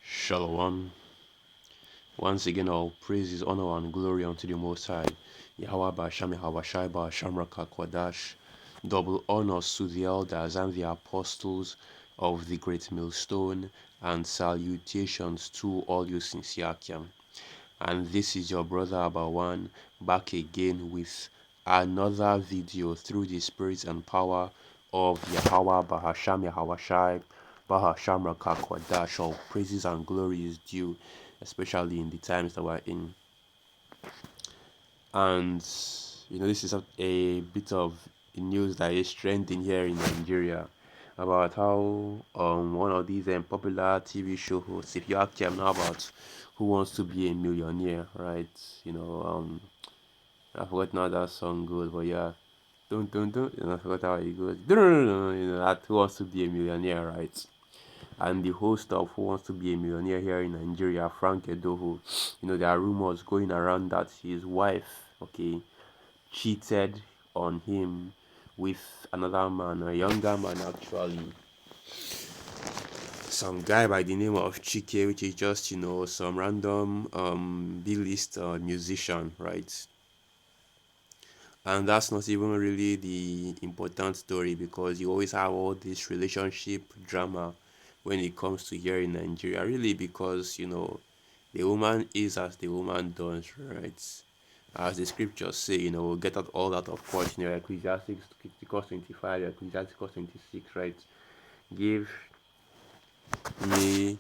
Shalom. Once again, all praises, honor, and glory unto the Most High. Yahweh Basham, Yahweh Shai Shamraka Kwadash. Double honors to the elders and the apostles of the great millstone, and salutations to all you sincere Kiam. And this is your brother Abawan back again with another video through the spirit and power of Yahweh Bahasham Yahweh Shai Bahasham Rakakwadash. All praises and glory is due, especially in the times that we're in. And this is a bit of news that is trending here in Nigeria about how one of these popular TV show hosts, if you ask them now about who wants to be a millionaire, right? I forgot how that song goes, but yeah, don't, I forgot how it goes. That who wants to be a millionaire, right? And the host of Who Wants to Be a Millionaire here in Nigeria, Frank Edoho, there are rumors going around that his wife, okay, cheated on him with another man, a younger man actually, some guy by the name of Chike, which is just some random B-list musician, right? And that's not even really the important story, because you always have all this relationship drama when it comes to here in Nigeria, really, because the woman is as the woman does, right? As the scriptures say, we'll get out all that, of course, Ecclesiastes 25, Ecclesiastes 26, right? Give me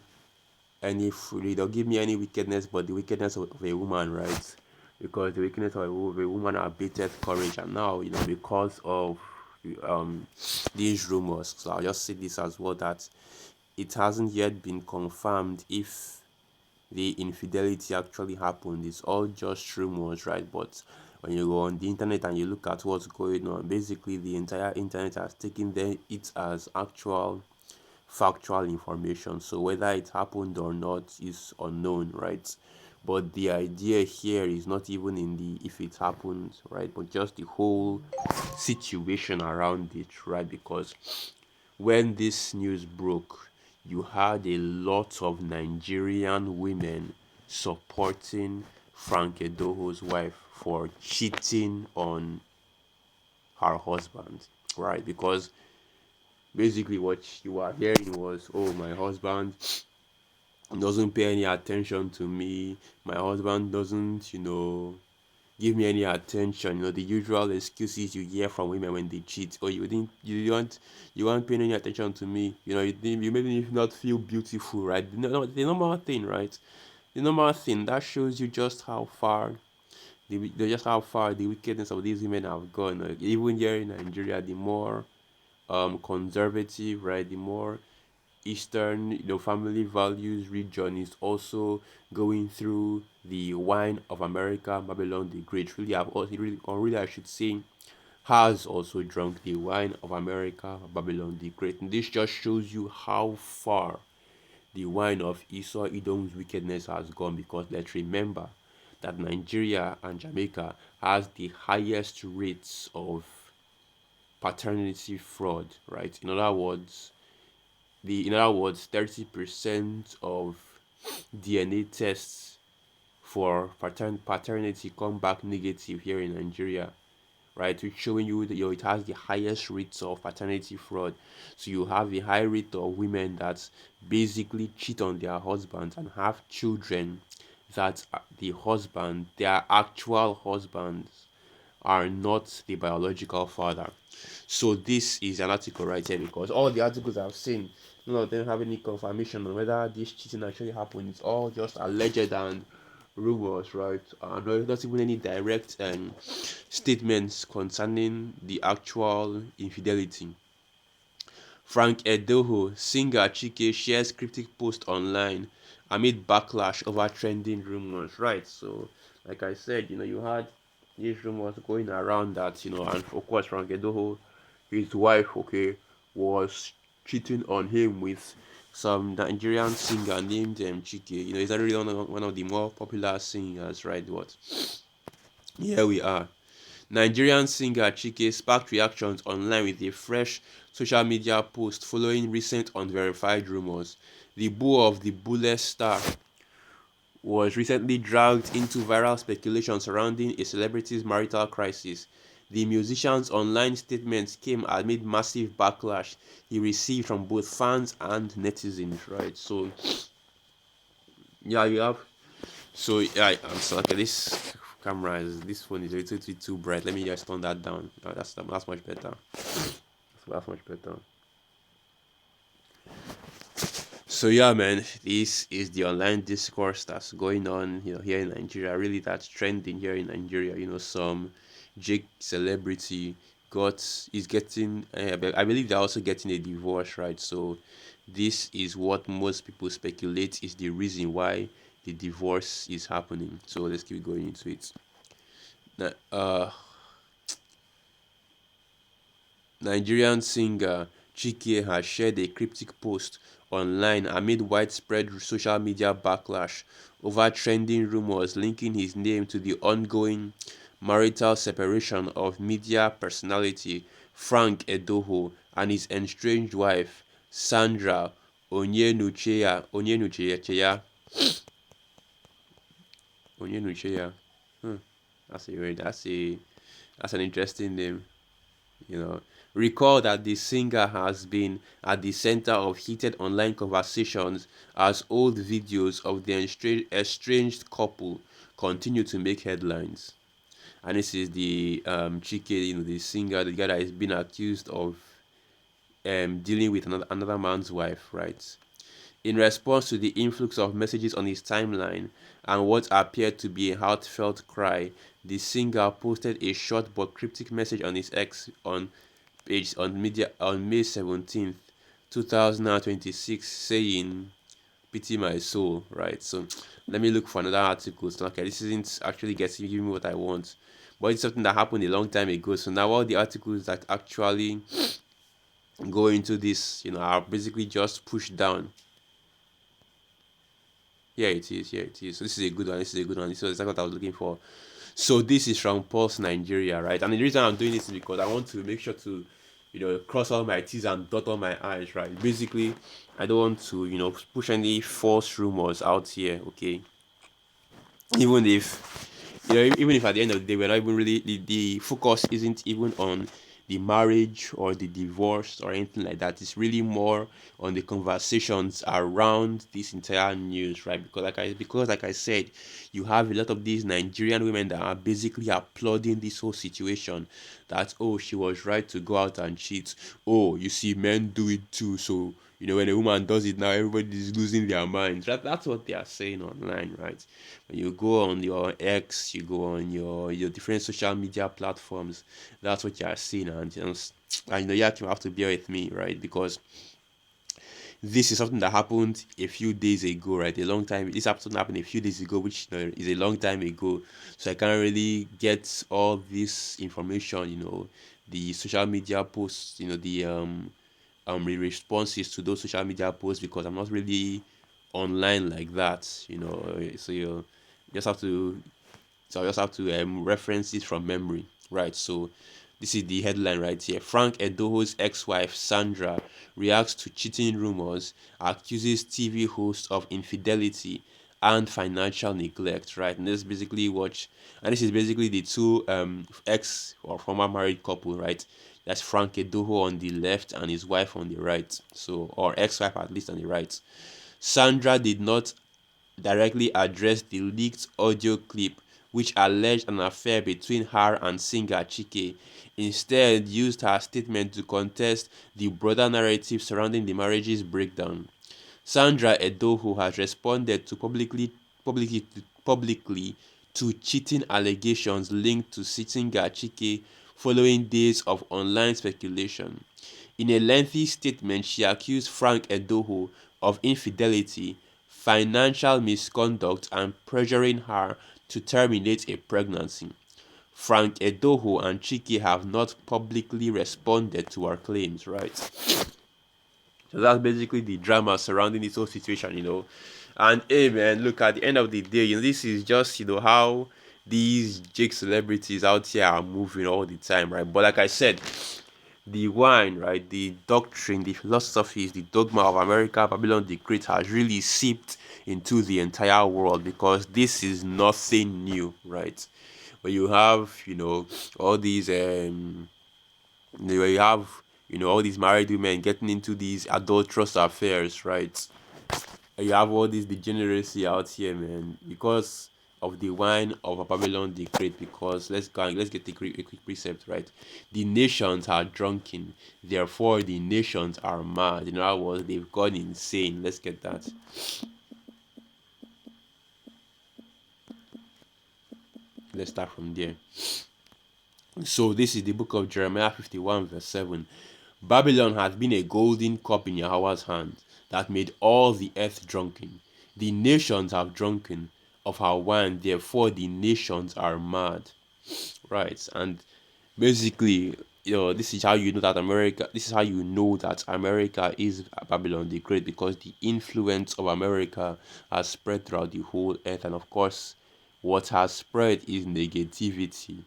any free, don't give me any wickedness but the wickedness of a woman, right? Because the wickedness of a woman abated courage. And now, because of um these rumors, so I'll just say this as well, that it hasn't yet been confirmed if the infidelity actually happened. It's all just rumors, right? But when you go on the internet and you look at what's going on, basically the entire internet has taken it as actual factual information. So whether it happened or not is unknown, right? But the idea here is not even in the if it happened, right? But just the whole situation around it, right? Because when this news broke, you had a lot of Nigerian women supporting Frank Edoho's wife for cheating on her husband, right? Because basically what you were hearing was, oh, my husband doesn't pay any attention to me. My husband doesn't, give me any attention. The usual excuses you hear from women when they cheat. Or you weren't paying any attention to me. You made me not feel beautiful, right? The normal thing, right? The normal thing that shows you just how far just how far the wickedness of these women have gone. Like, even here in Nigeria, the more conservative, right, the more Eastern, family values region is also going through the wine of America. Babylon the Great really have also really, or really I should say, has also drunk the wine of America, Babylon the Great. And this just shows you how far the wine of Esau Edom's wickedness has gone, because let's remember that Nigeria and Jamaica has the highest rates of paternity fraud, right? In other words, 30% of DNA tests for paternity come back negative here in Nigeria, right? Which showing you that it has the highest rates of paternity fraud. So you have a high rate of women that basically cheat on their husbands and have children that their actual husbands, are not the biological father. So this is an article right here, because all the articles I've seen, none of them have any confirmation on whether this cheating actually happened. It's all just alleged and rumors, right? And not even any direct statements concerning the actual infidelity. Frank Edoho, singer Chike shares cryptic post online amid backlash over trending rumors. Right, so like I said, you had these rumors going around that, and of course Frank Edoho, his wife, okay, was cheating on him with some Nigerian singer named Chike. He's already one of the more popular singers, right? But here we are. Nigerian singer Chike sparked reactions online with a fresh social media post following recent unverified rumors. The beau of the Bullet star was recently dragged into viral speculation surrounding a celebrity's marital crisis. The musician's online statements came amid massive backlash he received from both fans and netizens, right? So, yeah, you have. So, yeah, I'm sorry. Okay, this phone is a little bit too bright. Let me just turn that down. That's much better. That's much better. So yeah, man, this is the online discourse that's going on, here in Nigeria. Really, that's trending here in Nigeria. Some Jake celebrity got is getting. I believe they're also getting a divorce, right? So this is what most people speculate is the reason why the divorce is happening. So let's keep going into it. Now, Nigerian singer Chike has shared a cryptic post online amid widespread social media backlash over trending rumors linking his name to the ongoing marital separation of media personality Frank Edoho and his estranged wife Sandra Onyenucheya. Hmm, that's an interesting name. You know, recall that the singer has been at the center of heated online conversations as old videos of the estranged couple continue to make headlines. And this is the Chike, the singer, the guy that is being accused of dealing with another man's wife, right? In response to the influx of messages on his timeline and what appeared to be a heartfelt cry, the singer posted a short but cryptic message on his X on media on May 17th, 2026, saying, "Pity my soul." Right. So let me look for another article. So okay, this isn't actually giving me what I want, but it's something that happened a long time ago. So now all the articles that actually go into this, are basically just pushed down. Yeah, it is. Yeah, it is. So this is a good one. This is a good one. This is exactly what I was looking for. So this is from Pulse Nigeria, right? And the reason I'm doing this is because I want to make sure to, cross all my T's and dot all my I's, right? Basically, I don't want to, push any false rumors out here, okay? Even if even if at the end of the day we're not even really the focus isn't even on the marriage or the divorce or anything like that. It's really more on the conversations around this entire news, right? Because like I said, you have a lot of these Nigerian women that are basically applauding this whole situation, that, oh, she was right to go out and cheat. Oh, you see, men do it too, so when a woman does it now, everybody is losing their minds. That's what they are saying online, right? When you go on your X, you go on your different social media platforms, that's what you are seeing. And you have to bear with me, right? Because this is something that happened a few days ago, right? A long time. This happened a few days ago, which is a long time ago. So I can't really get all this information. The social media posts. The responses to those social media posts, because I'm not really online like that. So you just have to so I just have to reference it from memory, right? So this is the headline right here. Frank Edoho's ex-wife Sandra reacts to cheating rumors, accuses TV host of infidelity and financial neglect, right? And this is basically the two ex or former married couple, right? That's Frank Edoho on the left and his wife on the right. So, or ex-wife at least on the right. Sandra did not directly addressed the leaked audio clip which alleged an affair between her and singer Chike. Instead, used her statement to contest the broader narrative surrounding the marriage's breakdown. Sandra Edoho has responded to publicly, publicly to cheating allegations linked to singer Chike following days of online speculation. In a lengthy statement, she accused Frank Edoho of infidelity, financial misconduct, and pressuring her to terminate a pregnancy. Frank Edoho and Chike have not publicly responded to her claims, right? So that's basically the drama surrounding this whole situation. And hey, man, look, at the end of the day, this is just how these Jake celebrities out here are moving all the time, right? But like I said, the wine, right, the doctrine, the philosophies, the dogma of America, Babylon the Great has really seeped into the entire world because this is nothing new, right? But you have, all these, you have, all these married women getting into these adulterous affairs, right? You have all this degeneracy out here, man, because of the wine of Babylon the Great. Because let's get a quick precept, right? The nations are drunken, therefore the nations are mad. In other words, they've gone insane. Let's get that. Let's start from there. So this is the book of Jeremiah 51 verse 7. Babylon has been a golden cup in Yahweh's hand that made all the earth drunken. The nations have drunken of her wine, therefore the nations are mad. Right, and basically, this is how you know that America is Babylon the Great, because the influence of America has spread throughout the whole earth. And of course, what has spread is negativity,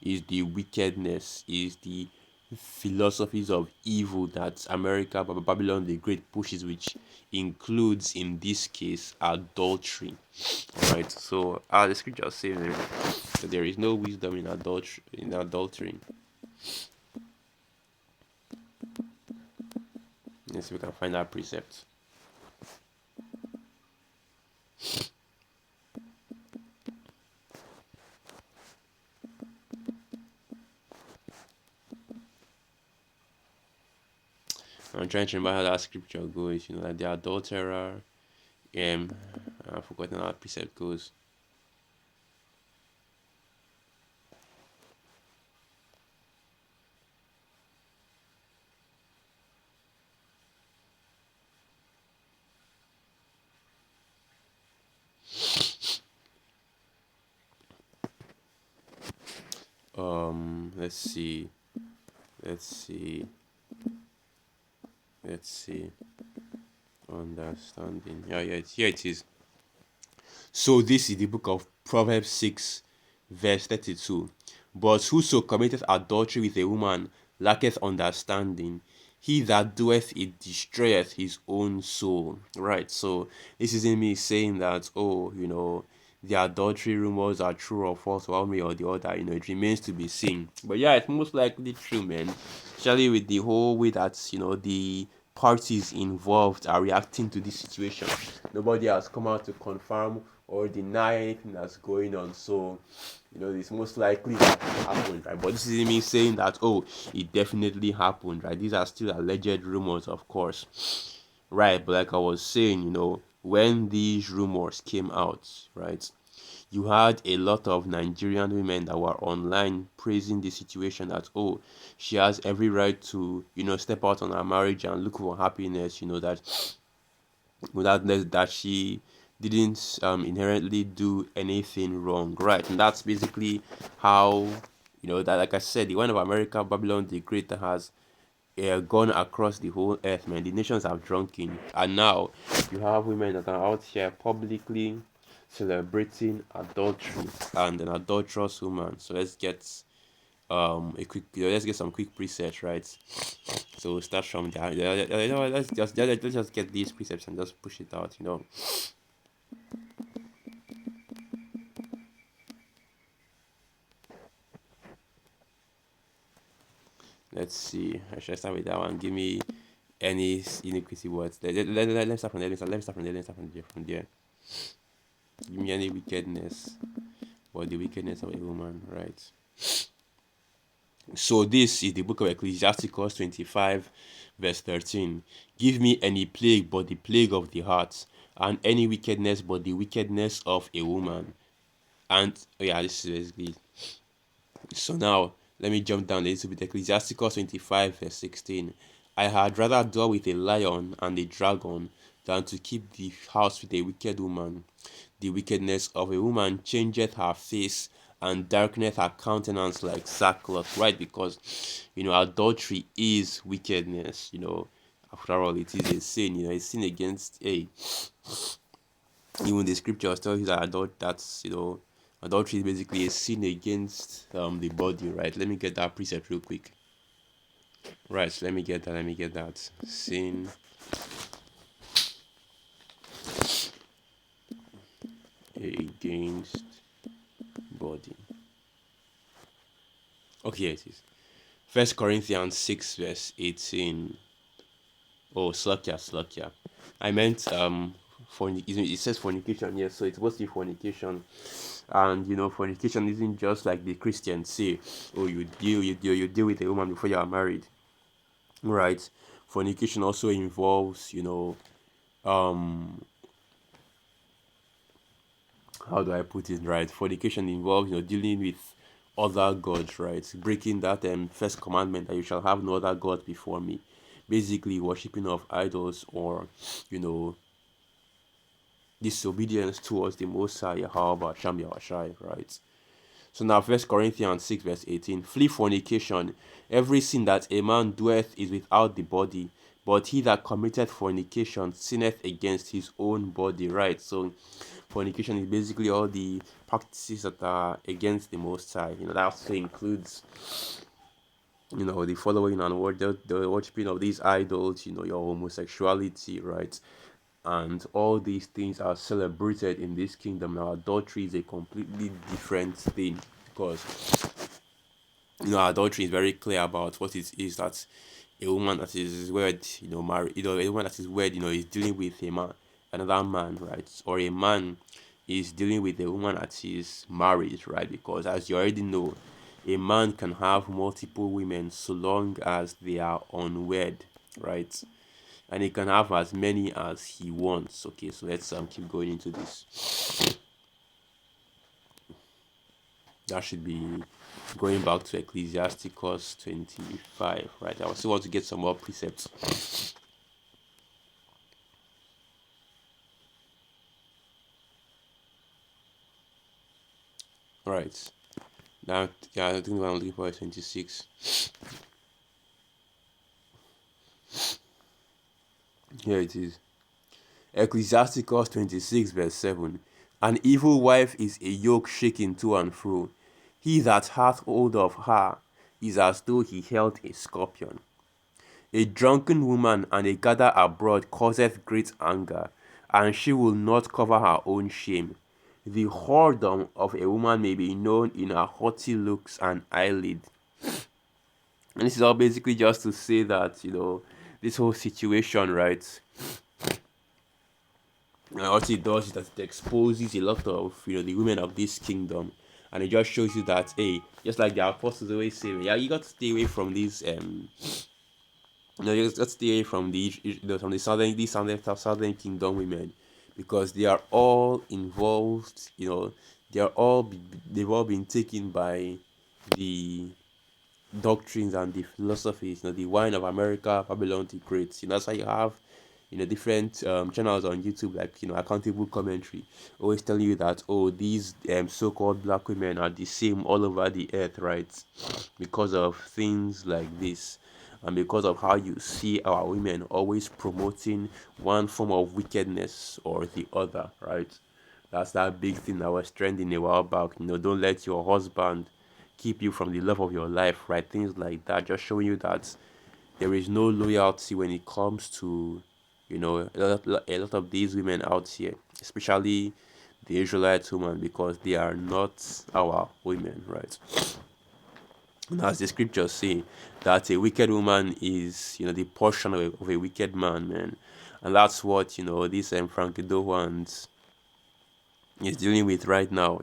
is the wickedness, is the philosophies of evil that America, Babylon the Great pushes, which includes in this case adultery. Right. So the scripture says that there is no wisdom in adultery. Yes, we can find that precept. I'm trying to remember how that scripture goes, like the adulterer. I've forgotten how that precept goes. Let's see. Let's see. Let's see. Understanding. Yeah, yeah, here it is. So this is the book of Proverbs 6, verse 32. But whoso committeth adultery with a woman lacketh understanding. He that doeth it destroyeth his own soul. Right. So this is in me saying that, the adultery rumors are true or false, one way or the other. It remains to be seen. But yeah, it's most likely true, man. Especially with the whole way that the parties involved are reacting to this situation. Nobody has come out to confirm or deny anything that's going on. So, it's most likely that it happened, right? But this is me saying that, it definitely happened, right? These are still alleged rumors, of course, right? But like I was saying, when these rumors came out, right, you had a lot of Nigerian women that were online praising the situation, that, she has every right to, step out on her marriage and look for happiness, that she didn't inherently do anything wrong, right? And that's basically how, that, like I said, the one of America, Babylon the Great, that has gone across the whole earth, man. The nations have drunken, and now you have women that are out here publicly celebrating adultery and an adulterous woman. So let's get some quick presets, right? So we'll start from there. Let's just get these precepts and just push it out. Let's see. I should start with that one. Give me any iniquity words. Let's start from there. Let's start from there. Let's start from there. Give me any wickedness, or the wickedness of a woman, right? So this is the book of Ecclesiasticus 25, verse 13. Give me any plague but the plague of the heart, and any wickedness but the wickedness of a woman. And yeah, this is basically. So now let me jump down a little bit. Ecclesiasticus 25, verse 16. I had rather dwell with a lion and a dragon than to keep the house with a wicked woman. The wickedness of a woman changeth her face and darkeneth her countenance like sackcloth. Right? Because adultery is wickedness. After all, it is a sin. A sin against a. Even the scriptures tell you that that's Adultery is basically a sin against the body, right? Let me get that precept real quick. Right, so let me get that. Let me get that. Sin against body. Okay, here it is. First Corinthians 6 verse 18. Oh, Slakia. I meant it says fornication, yes, so it's supposed to be fornication. And fornication isn't just like the Christians say, oh, you deal with a woman before you are married. Right. Fornication also involves, um how do I put it right? Fornication involves, dealing with other gods, right? Breaking that first commandment that you shall have no other god before me. Basically, worshipping of idols, or you know, disobedience towards the Most High, Yahweh Shem Yahushai, right? So now, First Corinthians 6 verse 18, flee fornication. Every sin that a man doeth is without the body, but he that committeth fornication sinneth against his own body, right? So fornication is basically all the practices that are against the Most High. That also includes, the following and the worshiping of these idols, your homosexuality, right? And all these things are celebrated in this kingdom. Now, adultery is a completely different thing, because adultery is very clear about what it is, that a woman that is wed, married, a woman that is wed, is dealing with another man, right? Or a man is dealing with a woman that is married, right? Because as you already know, a man can have multiple women so long as they are unwed, right? And he can have as many as he wants. Okay, so let's keep going into this. That should be going back to Ecclesiasticus 25, right? I still want to get some more precepts. Right. Now, yeah, I think what I'm looking for is 26. Here it is. Ecclesiasticus 26, verse 7. An evil wife is a yoke shaken to and fro. He that hath hold of her is as though he held a scorpion. A drunken woman and a gather abroad causeth great anger, and she will not cover her own shame. The whoredom of a woman may be known in her haughty looks and eyelid. And this is all basically just to say that, this whole situation, right? What it does is that it exposes a lot of, the women of this kingdom. And it just shows you that, hey, just like the apostles always say, yeah, you got to stay away from these let's stay from from the southern kingdom women, because they are all involved. They are all they've all been taken by the doctrines and the philosophies. The wine of America, Babylon the Great. That's why you have different channels on YouTube, like accountable commentary, always telling you that, oh, these so-called black women are the same all over the earth, right? Because of things like this, and because of how you see our women always promoting one form of wickedness or the other, right? That's that big thing that was trending a while back. Don't let your husband keep you from the love of your life, right? Things like that, just showing you that there is no loyalty when it comes to, a lot of these women out here, especially the Israelite women, because they are not our women, right? And as the scriptures say, that a wicked woman is, the portion of a wicked man, man. And that's what, this Frankie Dohans is dealing with right now.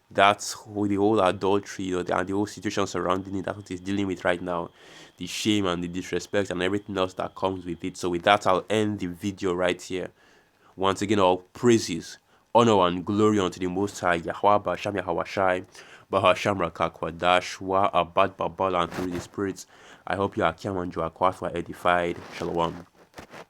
That's the whole adultery, and the whole situation surrounding it. That's what he's dealing with right now. The shame and the disrespect and everything else that comes with it. So with that, I'll end the video right here. Once again, all praises, honor, and glory unto the Most High, Yahweh Basham Yahawashai, Bahasham Rakakwadash, Wa Abad Babal, and through the spirits. I hope you are Kiam and you are quite edified. Shalom.